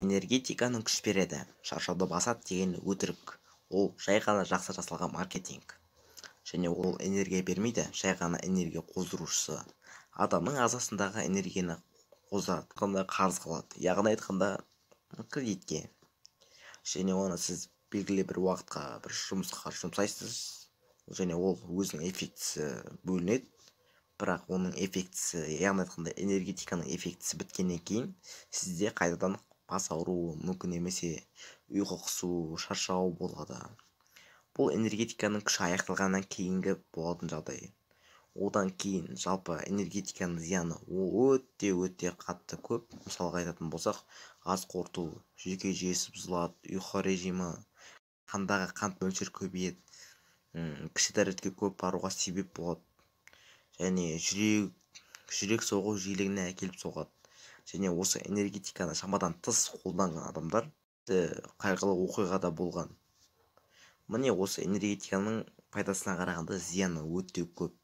энергетиканың күш береді, шаршауды басады деген өтірік. Ол жай ғана жақсы жасалған маркетинг. Және ол энергия бермейді, жай ғана энергия қоздырушысы. Адамның ағзасындағы энергияны қоздырғанда қарыз қылады, яғни айтқанда кредитке. Және оны сіз белгілі бір уақытқа, бір жұмысқа жұмсайсыз, және ол өзінің эффектісі бөлінеді. Бірақ оның эффектісі, яғни айтқанда энергетиканың эффектісі біткеннен кейін сізде қайтадан бас ауруы мүмкін, немесе ұйқы қысу, шаршау болады. Бұл энергетиканың күші аяқталғаннан кейінгі болатын жағдай. Одан кейін жалпы энергетиканың зияны ол өте қатты көп. Мысалға айтатын болсақ, ас қорыту, жүйке жүйесі бұзылады, ұйқы режимі, қандағы қант мөлшері көбейеді, кіші дәретке көп баруға себеп болады, және жүрек соғу жиілігіне әкеліп соғады. Және осы энергетиканы шамадан тыс қолданған адамдар қайғылы оқиғада болған. Міне осы энергетиканың пайдасына қарағанда зияны өте көп.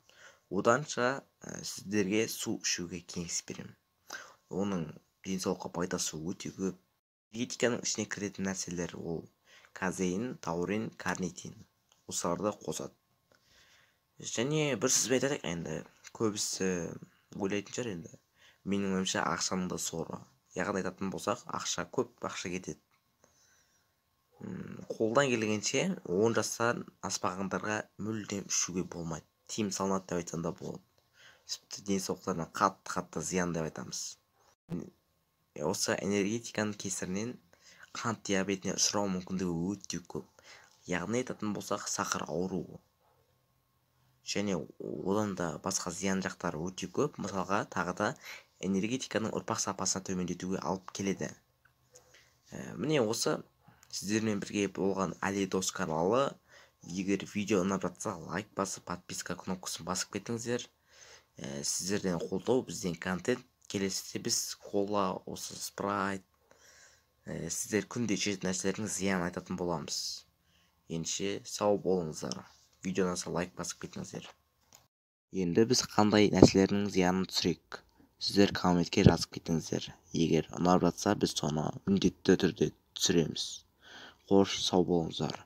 Оданша сіздерге су ішуге кеңес беремін. Оның денсаулыққа пайдасы өте көп. Энергетиканың ішіне кіретін нәрселер ол казеин, таурин, карнитин. Осыларды қосады. Және бір сөзбен айтайық, енді көбісі ойлайтын шығар, енді менің ойымша ақшаның да соры. Яғни айтатын болсақ, көп ақша кетеді. Қолдан келгенше 10 жастан аспағандарға мүлдем ішуге болмайды. Тиым салынады деп айтсам да болады. Денсаулықтарына қатты зиян деп айтамыз. Осы энергетиканың кесірінен қант диабетіне ұшырау мүмкіндігі өте көп. Яғни айтатын болсақ, сахар ауруы. Және одан да басқа зиян жақтары өте көп. Мысалға, тағы да энергетиканың ұрпақ сапасына төмендетуге алып келеді. Міне осы сіздермен бірге болған Али Дос каналы. Егер видео ұнап жатса, лайк басып, подписка кнопкасын басып кетіңіздер. Сіздерден қолдау, бізден контент. Келесіде біз кола, осы спрайт, сіздер күнде жеген нәрселердің зиянын айтатын боламыз. Ендеше сау болыңыздар. Видеодан соң лайк басып кетіңіздер. Енді біз қандай нәрселердің зиянын түсірейік? Сіздер комментке жазып кетіңіздер. Егер ұнап жатса, біз соны міндетті түрде түсіреміз. Қош, сау болыңыздар.